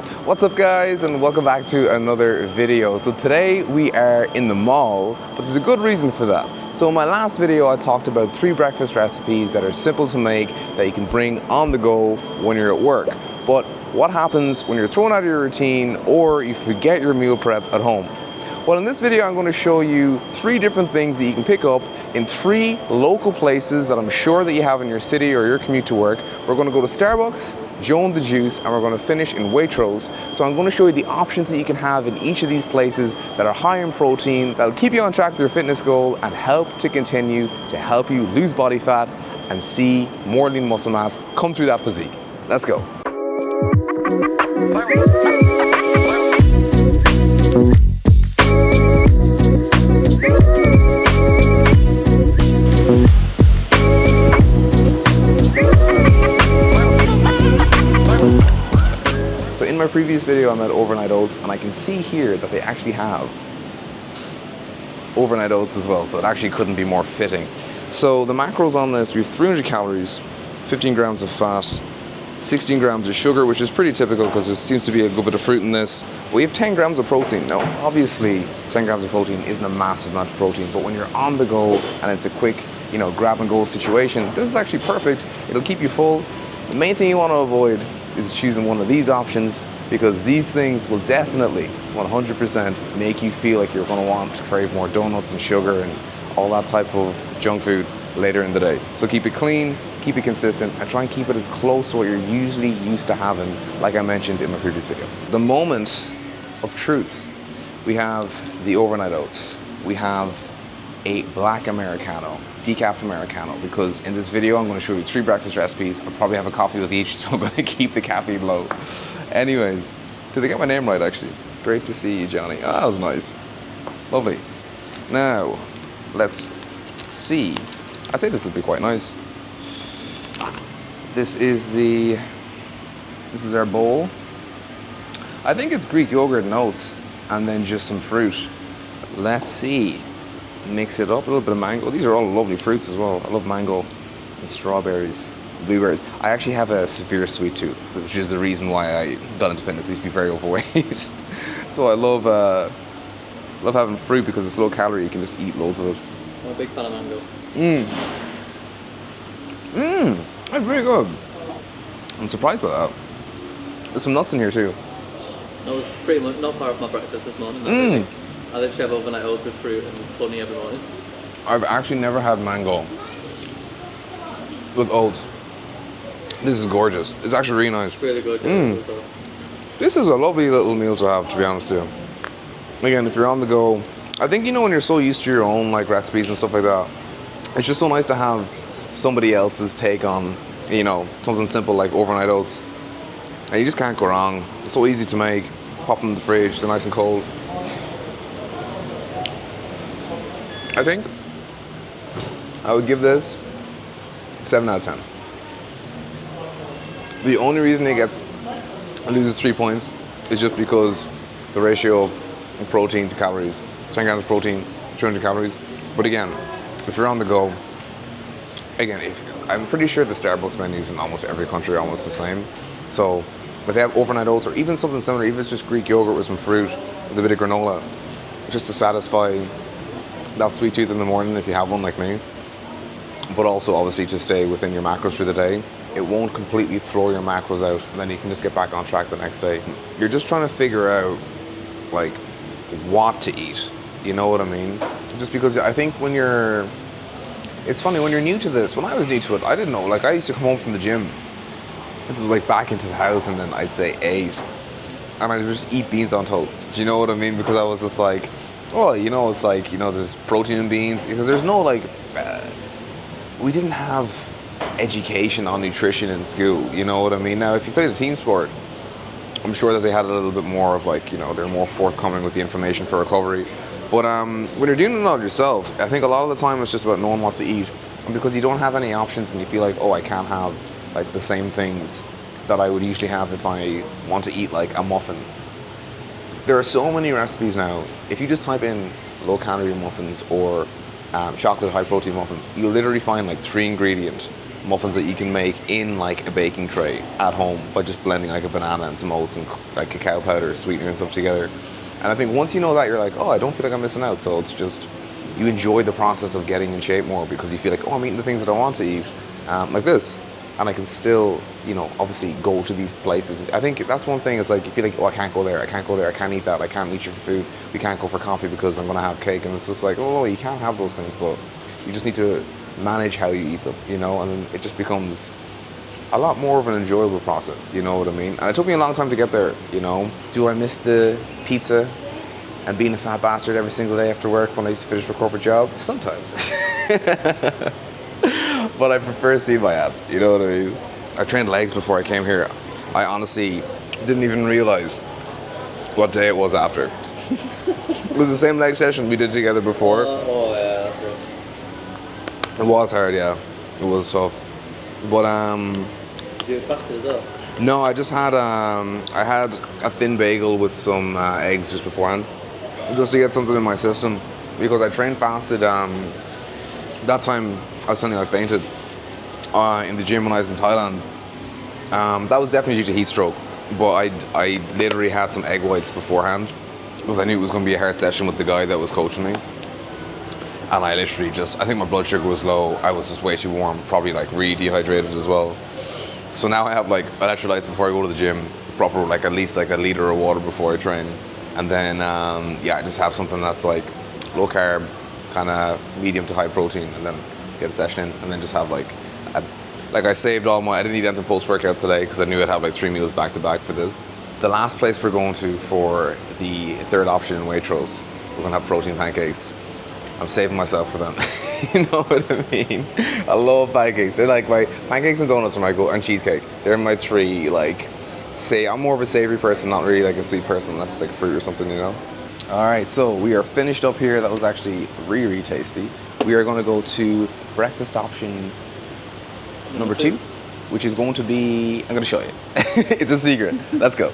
What's up guys, and welcome back to another video. So today we are in the mall, but there's a good reason for that. So in my last video I talked about 3 breakfast recipes that are simple to make that you can bring on the go when you're at work. But what happens when you're thrown out of your routine or you forget your meal prep at home? Well, in this video I'm going to show you 3 different things that you can pick up in 3 local places that I'm sure that you have in your city or your commute to work. We're going to go to Starbucks, Joe & the Juice, and we're going to finish in Waitrose. So I'm going to show you the options that you can have in each of these places that are high in protein, that'll keep you on track with your fitness goal and help to continue to help you lose body fat and see more lean muscle mass come through that physique. Let's go. So in my previous video I'm at Overnight Oats, and I can see here that they actually have overnight oats as well, so it actually couldn't be more fitting. So the macros on this, we have 300 calories, 15 grams of fat, 16 grams of sugar, which is pretty typical because there seems to be a good bit of fruit in this. But we have 10 grams of protein. Now obviously 10 grams of protein isn't a massive amount of protein, but when you're on the go and it's a quick, grab and go situation, this is actually perfect. It'll keep you full. The main thing you want to avoid is choosing one of these options, because these things will definitely 100% make you feel like you're going to want to crave more donuts and sugar and all that type of junk food later in the day. So keep it clean, keep it consistent, and try and keep it as close to what you're usually used to having, like I mentioned in my previous video. The moment of truth. We have the overnight oats. We have a black Americano, decaf Americano, because in this video I'm going to show you 3 breakfast recipes. I'll probably have a coffee with each, so I'm going to keep the caffeine low. Anyways, did they get my name right actually? Great to see you, Johnny. Oh, that was nice. Lovely. Now, let's see. I say this will be quite nice. This is our bowl. I think it's Greek yogurt and oats, and then just some fruit. Let's see. Mix it up, a little bit of mango. These are all lovely fruits as well. I love mango and strawberries, blueberries. I actually have a severe sweet tooth, which is the reason why I got into fitness. I used to be very overweight. So I love having fruit because it's low calorie. You can just eat loads of it. I'm a big fan of mango. That's really good. I'm surprised by that. There's some nuts in here too. I was pretty much not far off my breakfast this morning. I literally have overnight oats with fruit and honey every morning. I've actually never had mango with oats. This is gorgeous. It's actually really nice. It's really good. This is a lovely little meal to have, to be honest with you. Again, if you're on the go, I think when you're so used to your own recipes and stuff like that, it's just so nice to have somebody else's take on, something simple like overnight oats. And you just can't go wrong. It's so easy to make. Pop them in the fridge, they're nice and cold. I think I would give this 7 out of 10. The only reason it loses 3 points is just because the ratio of protein to calories. 10 grams of protein, 200 calories. But again, if you're on the go, I'm pretty sure the Starbucks menus in almost every country are almost the same. So if they have overnight oats or even something similar, even if it's just Greek yogurt with some fruit, with a bit of granola, just to satisfy that sweet tooth in the morning if you have one like me, but also obviously to stay within your macros for the day. It won't completely throw your macros out, and then you can just get back on track the next day. You're just trying to figure out what to eat, you know what I mean? Just because I think it's funny when you're new to this. When I was new to it, I didn't know. I used to come home from the gym, this is back into the house, and then I'd say 8, and I'd just eat beans on toast. Do you know what I mean? Because I was just there's protein in beans, because there's no we didn't have education on nutrition in school, you know what I mean? Now if you played a team sport, I'm sure that they had a little bit more of they're more forthcoming with the information for recovery. But when you're doing it all yourself, I think a lot of the time it's just about knowing what to eat, and because you don't have any options and you feel I can't have the same things that I would usually have if I want to eat a muffin. There are so many recipes now. If you just type in low-calorie muffins or chocolate high-protein muffins, you'll literally find 3 ingredient muffins that you can make in like a baking tray at home by just blending like a banana and some oats and like cacao powder, sweetener and stuff together. And I think once you know that, you're like, oh, I don't feel like I'm missing out. So it's just, you enjoy the process of getting in shape more because you feel like, oh, I'm eating the things that I want to eat, like this. And I can still, you know, obviously go to these places. I think that's one thing. It's like you feel like, oh, I can't go there, I can't go there, I can't eat that, I can't meet you for food. We can't go for coffee because I'm gonna have cake. And it's just like, oh, you can't have those things, but you just need to manage how you eat them, you know. And it just becomes a lot more of an enjoyable process. You know what I mean? And it took me a long time to get there. You know, do I miss the pizza and being a fat bastard every single day after work when I used to finish my corporate job? Sometimes. But I prefer seeing my abs, you know what I mean? I trained legs before I came here. I honestly didn't even realize what day it was after. It was the same leg session we did together before. Oh yeah, that's good. It was hard, yeah. It was tough. But Did you do it faster as well? no, I just had I had a thin bagel with some eggs just beforehand, just to get something in my system, because I trained fasted. That time I was telling you I fainted in the gym when I was in Thailand. That was definitely due to heat stroke, but I literally had some egg whites beforehand because I knew it was going to be a hard session with the guy that was coaching me. And I literally just, I think my blood sugar was low. I was just way too warm, probably like really dehydrated as well. So now I have like electrolytes before I go to the gym, proper like at least like a liter of water before I train. And then, yeah, I just have something that's like low carb, kind of medium to high protein, and then get a session in, and then just have like I saved all my, I didn't eat anything post-workout today because I knew I'd have like 3 meals back to back for this. The last place we're going to for the third option in Waitrose, we're gonna have protein pancakes. I'm saving myself for them. You know what I mean? I love pancakes. They're like my pancakes and donuts are my go, and cheesecake. They're my three, like, I'm more of a savory person, not really like a sweet person unless it's like fruit or something, you know? All right, so we are finished up here. That was actually really, really tasty. We are gonna go to breakfast option number 2, which is going to be, I'm gonna show you. It's a secret. Let's go.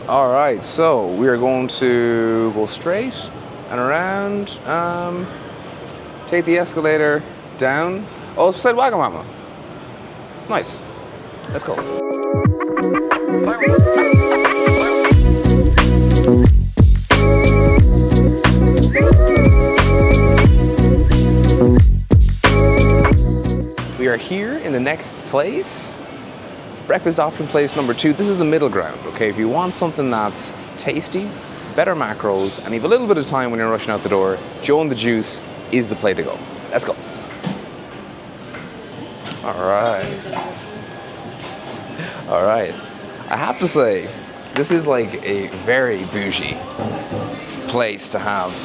All right, so we are going to go straight and around, take the escalator down. Oh, it's beside Wagamama. Nice. Let's go. We are here in the next place. Breakfast option place number 2. This is the middle ground, okay? If you want something that's tasty, better macros, and you have a little bit of time when you're rushing out the door, Joe and the Juice is the place to go. Let's go. All right. All right. I have to say, this is like a very bougie place to have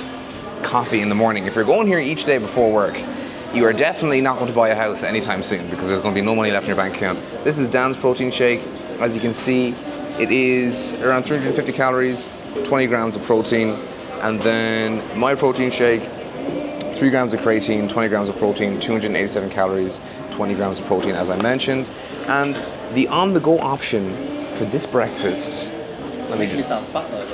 coffee in the morning. If you're going here each day before work, you are definitely not going to buy a house anytime soon because there's going to be no money left in your bank account. This is Dan's protein shake. As you can see, it is around 350 calories, 20 grams of protein. And then my protein shake, 3 grams of creatine, 20 grams of protein, 287 calories, 20 grams of protein, as I mentioned. And the on-the-go option for this breakfast, let me just... sound fat though.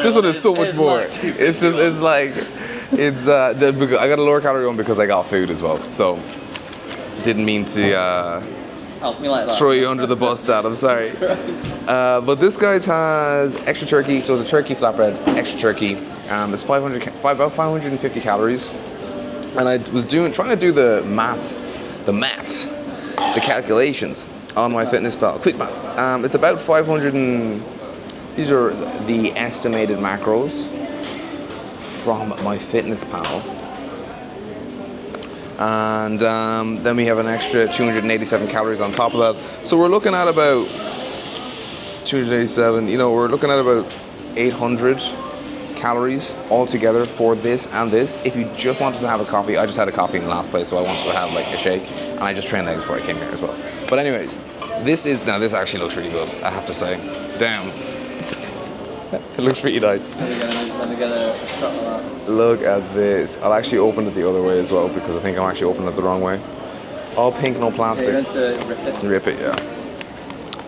This one is so much more. It's just, it's like... It's I got a lower calorie one because I got food as well, so didn't mean to help me like that. Throw you under the bus, Dad. I'm sorry. But this guy's has extra turkey, so it's a turkey flatbread, extra turkey. It's about 550 calories, and I was trying to do the calculations on my FitnessPal, quick maths. It's about 500 and these are the estimated macros from my FitnessPal, and then we have an extra 287 calories on top of that. So we're looking at about 287. You know, we're looking at about 800 calories altogether for this and this. If you just wanted to have a coffee, I just had a coffee in the last place, so I wanted to have like a shake, and I just trained legs before I came here as well. But anyways, this actually looks really good, I have to say. Damn. It looks pretty nice. Let me get a shot of that. Look at this. I'll actually open it the other way as well because I think I'm actually opening it the wrong way. All pink, no plastic. You're going to rip it? Rip it, yeah.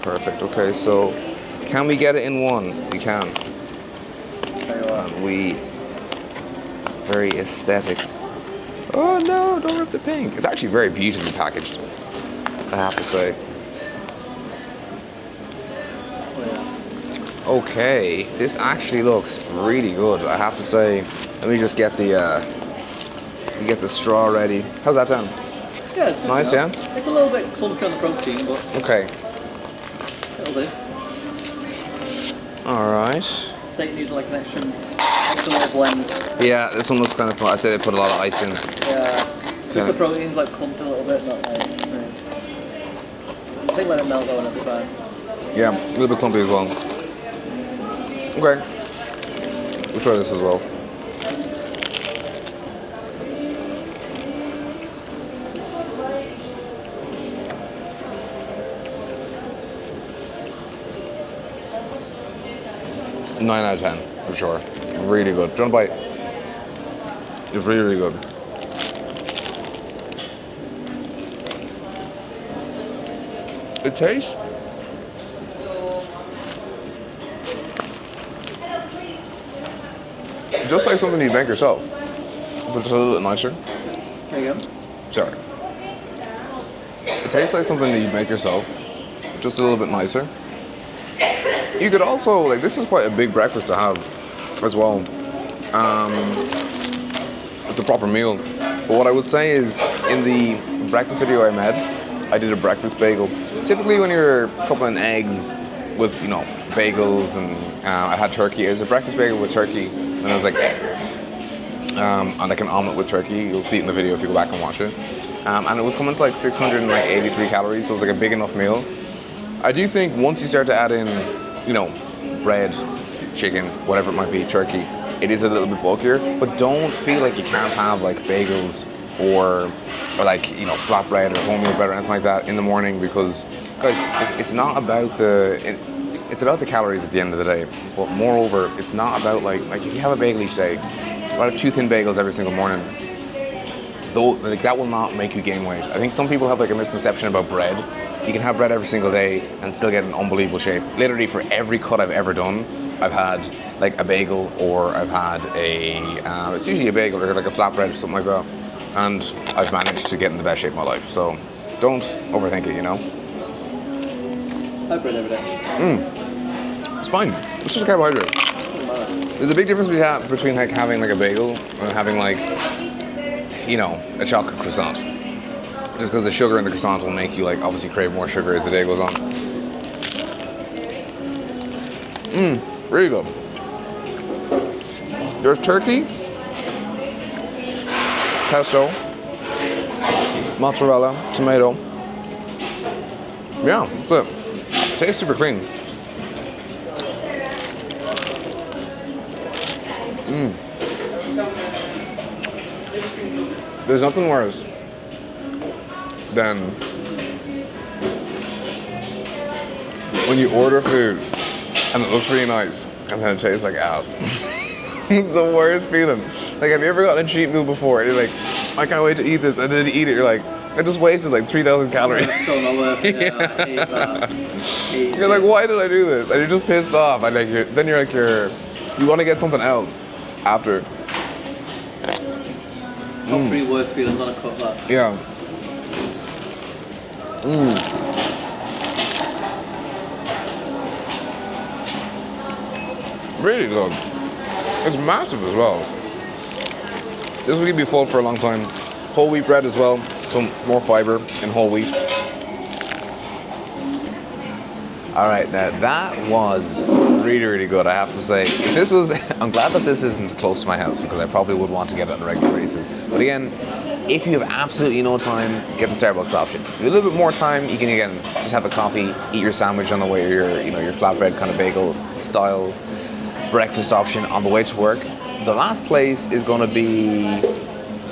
Perfect. Okay, so can we get it in one? We can. very aesthetic. Oh no, don't rip the pink. It's actually very beautifully packaged, I have to say. Okay, this actually looks really good, I have to say. Let me just get the straw ready. How's that sound? Yeah, it's nice, yeah? It's a little bit clumpy on the protein, but okay. It'll do. Alright. So you need like an extra little blend. Yeah, this one looks kind of fun. I'd say they put a lot of ice in. Yeah. Just the protein's like clumped a little bit, not like. Right. I think let it melt though and it'll be fine. Yeah, a little bit clumpy as well. Okay. We'll try this as well. Nine out of 10, for sure. Really good. Do you want a bite? It's really, really good. It tastes just like something you'd make yourself, but just a little bit nicer. There you go. Sorry. It tastes like something that you'd make yourself, just a little bit nicer. You could also, like, this is quite a big breakfast to have as well. It's a proper meal. But what I would say is, in the breakfast video I made, I did a breakfast bagel. Typically when you're coupling eggs with, you know, bagels and I had turkey. It was a breakfast bagel with turkey, and it was like, and like an omelet with turkey. You'll see it in the video if you go back and watch it. And it was coming to like 683 calories, so it was like a big enough meal. I do think once you start to add in, you know, bread, chicken, whatever it might be, turkey, it is a little bit bulkier, but don't feel like you can't have like bagels or like, you know, flatbread or wholemeal bread or anything like that in the morning, because guys, it's not about it's about the calories at the end of the day. But moreover, it's not about like if you have a bagel each day, or have 2 thin bagels every single morning, though, like, that will not make you gain weight. I think some people have like a misconception about bread. You can have bread every single day and still get an unbelievable shape. Literally for every cut I've ever done, I've had like a bagel, or I've had it's usually a bagel or like a flatbread or something like that. And I've managed to get in the best shape of my life. So don't overthink it, you know? I have bread every day. It's fine. It's just a carbohydrate. There's a big difference between like having like a bagel and having like, you know, a chocolate croissant. Just because the sugar in the croissant will make you like obviously crave more sugar as the day goes on. Really good. There's turkey, pesto, mozzarella, tomato. Yeah, that's it. It tastes super clean. There's nothing worse than when you order food and it looks really nice and then it tastes like ass. It's the worst feeling. Like, have you ever gotten a cheat meal before and you're like, I can't wait to eat this, and then you eat it, you're like, I just wasted like 3,000 calories. It's so not worth it. Yeah, I hate that. You're like, why did I do this? And you're just pissed off, and like you want to get something else after. Top 3 worst feelings on a cut that. Yeah. Really good. It's massive as well. This will keep you full for a long time. Whole wheat bread as well, some more fiber in whole wheat. All right, now that was really, really good, I have to say. If this was, I'm glad that this isn't close to my house, because I probably would want to get it on a regular basis. But again, if you have absolutely no time, get the Starbucks option. If you have a little bit more time, you can again just have a coffee, eat your sandwich on the way, or your flatbread kind of bagel style breakfast option on the way to work. The last place is going to be,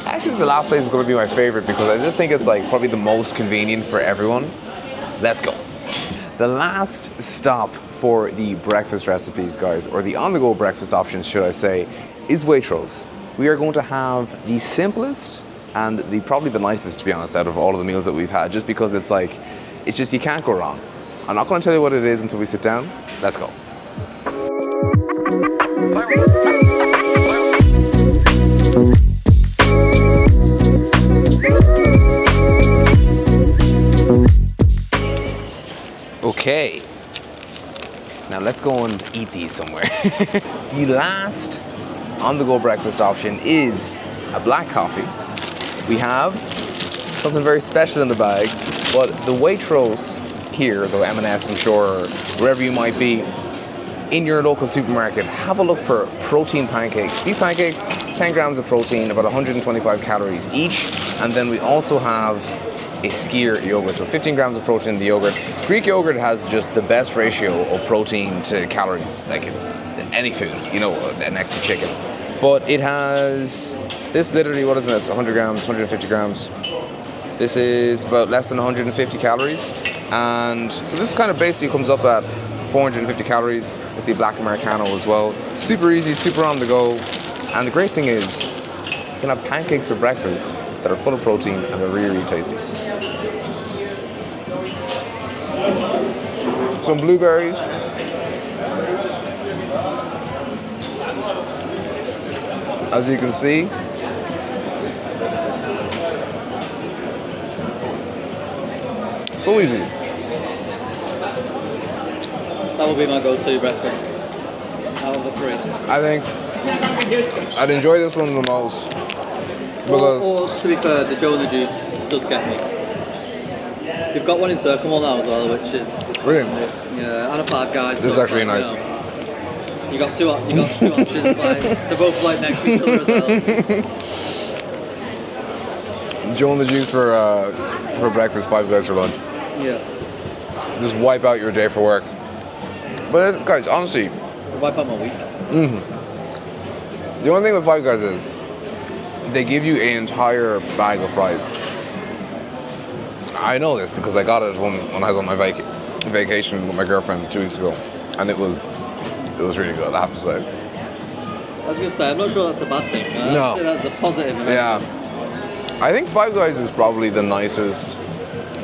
actually the last place is going to be my favorite, because I just think it's like probably the most convenient for everyone. Let's go. The last stop for the breakfast recipes, guys, or the on-the-go breakfast options, should I say, is Waitrose. We are going to have the simplest and probably the nicest, to be honest, out of all of the meals that we've had, just because it's just, you can't go wrong. I'm not going to tell you what it is until we sit down. Let's go. Okay. Now let's go and eat these somewhere. The last on-the-go breakfast option is a black coffee. We have something very special in the bag, but the Waitrose here, the M&S I'm sure, wherever you might be, in your local supermarket, have a look for protein pancakes. These pancakes, 10 grams of protein, about 125 calories each, and then we also have a skyr yogurt, so 15 grams of protein in the yogurt. Greek yogurt has just the best ratio of protein to calories, like in any food, you know, next to chicken. But it has, this literally, what is this, 100 grams, 150 grams. This is about less than 150 calories. And so this kind of basically comes up at 450 calories with the black Americano as well. Super easy, super on the go. And the great thing is, you can have pancakes for breakfast that are full of protein and are really, really tasty. Some blueberries. As you can see, so easy. That would be my go-to breakfast out of the three. I think I'd enjoy this one the most because, or to be fair, the Joe and the Juice does get me. You've got one in Circle now as well, which is really, yeah, and a Five Guys. this is actually nice. You know, you got two options. Like they're both like next to each other as well. Joe and the Juice for breakfast, Five Guys for lunch. Yeah. Just wipe out your day for work. But guys, honestly, Wipe out my week. The only thing with Five Guys is they give you an entire bag of fries. I know this because I got it when I was on my vacation with my girlfriend 2 weeks ago, and it was really good, I have to say. I was gonna say, I'm not sure that's a bad thing. No. I'd say that's a positive. Yeah. I think Five Guys is probably the nicest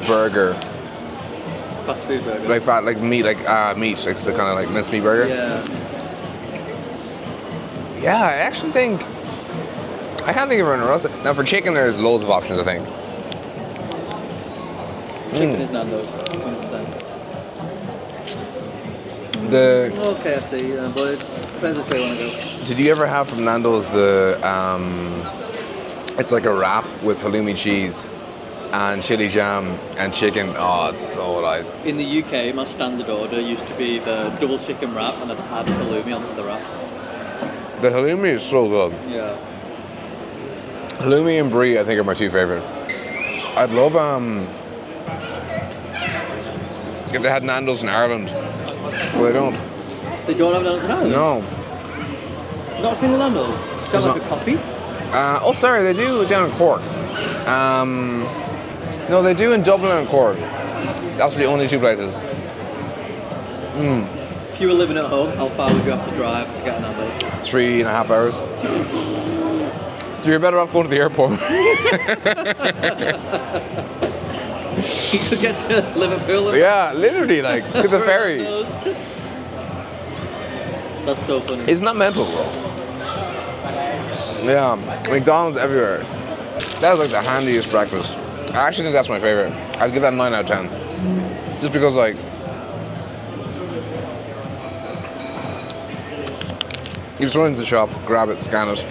burger. Fast food burger. Like meat, like the kind of like mincemeat burger. Yeah. Yeah, I actually think I can't think of anything else. Now for chicken, there's loads of options. I think. Chicken is Nando's. 100%. Well, KFC, yeah, but it depends which way you want to go. Did you ever have from Nando's the it's like a wrap with halloumi cheese and chili jam and chicken? Oh, it's so nice. In the UK, my standard order used to be the double chicken wrap and I'd add halloumi onto the wrap. The halloumi is so good. Yeah. Halloumi and brie, I think, are my two favorite. I'd love if they had Nando's in Ireland. Well, they don't. They don't have Nando's in Ireland? No. Not a single Nando's? Is that like a copy? Oh, sorry, they do down in Cork. No, they do in Dublin and Cork. That's the only two places. If you were living at home, how far would you have to drive to get a Nando's? 3.5 hours. So you're better off going to the airport. You could get to Liverpool. Yeah, literally, like, to the ferry. That's so funny. Isn't that mental, bro? Yeah, McDonald's everywhere. That was like the handiest breakfast. I actually think that's my favorite. I'd give that a 9 out of 10. Just because, like, you just run into the shop, grab it, scan it.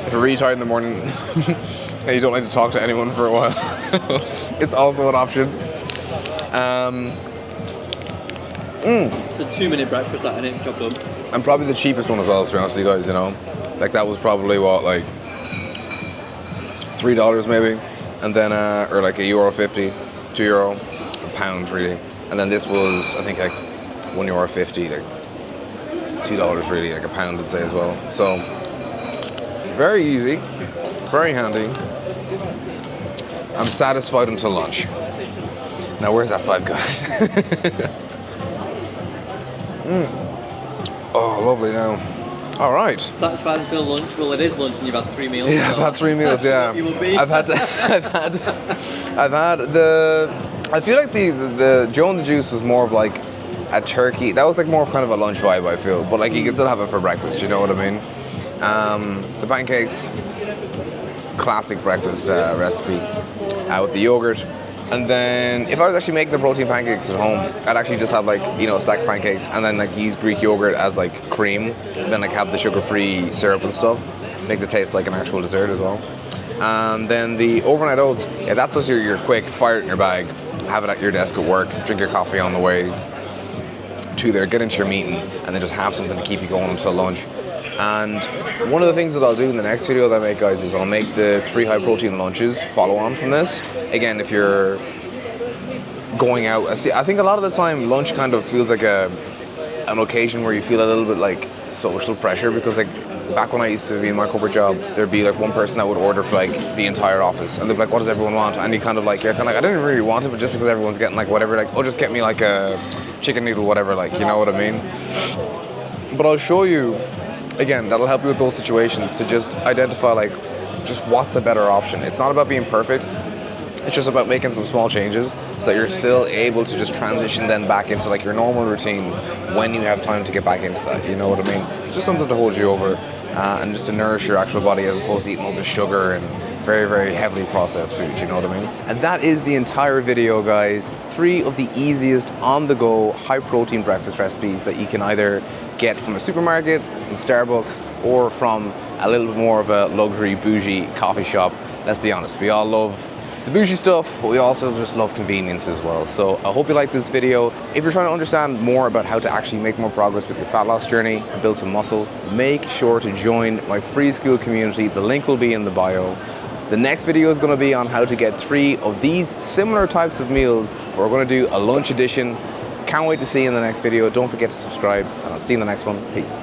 If you're really tired in the morning and you don't like to talk to anyone for a while, it's also an option. It's a 2-minute breakfast, that, innit? Job done. And probably the cheapest one as well, to be honest with you guys, you know. Like, that was probably, what, like, $3 maybe? And then, or like €1.50, €2, £1 really. And then this was, I think, like €1.50, like $2 really, like £1 I'd say as well. So, very easy, very handy. I'm satisfied until lunch. Now, where's that Five Guys? Oh, lovely now. All right. Satisfied until lunch? Well, it is lunch and you've had 3 meals. Yeah, I've had 3 meals, yeah. You will be. I've had the, I feel like the Joe and the Juice was more of like a turkey. That was like more of kind of a lunch vibe, I feel. But like you can still have it for breakfast, you know what I mean? The pancakes, classic breakfast recipe with the yogurt, And then if I was actually making the protein pancakes at home, I'd actually just have like, you know, a stack of pancakes and then like use Greek yogurt as like cream. Then like have the sugar-free syrup and stuff. Makes it taste like an actual dessert as well. And then the overnight oats, yeah, that's just your quick, fire it in your bag, have it at your desk at work, drink your coffee on the way to there, get into your meeting, and then just have something to keep you going until lunch. And one of the things that I'll do in the next video that I make, guys, is I'll make the 3 high protein lunches follow on from this. Again, if you're going out, I think a lot of the time lunch kind of feels like an occasion where you feel a little bit like social pressure, because like back when I used to be in my corporate job, there'd be like one person that would order for like the entire office, and they'd be like, what does everyone want? And you kind of like, you're kind of like, I didn't really want it, but just because everyone's getting like whatever, like, oh, just get me like a chicken noodle, whatever, like, you know what I mean? But I'll show you, again, that'll help you with those situations, to just identify like just what's a better option. It's not about being perfect. It's just about making some small changes so that you're still able to just transition then back into like your normal routine when you have time to get back into that, you know what I mean? Just something to hold you over and just to nourish your actual body, as opposed to eating all the sugar and very, very heavily processed food, you know what I mean? And that is the entire video, guys. 3 of the easiest on-the-go high-protein breakfast recipes that you can either get from a supermarket, from Starbucks, or from a little bit more of a luxury, bougie coffee shop. Let's be honest, we all love the bougie stuff, but we also just love convenience as well. So I hope you like this video. If you're trying to understand more about how to actually make more progress with your fat loss journey and build some muscle, make sure to join my free Skool community. The link will be in the bio. The next video is going to be on how to get 3 of these similar types of meals, but we're going to do a lunch edition. Can't wait to see you in the next video. Don't forget to subscribe, and I'll see you in the next one. Peace.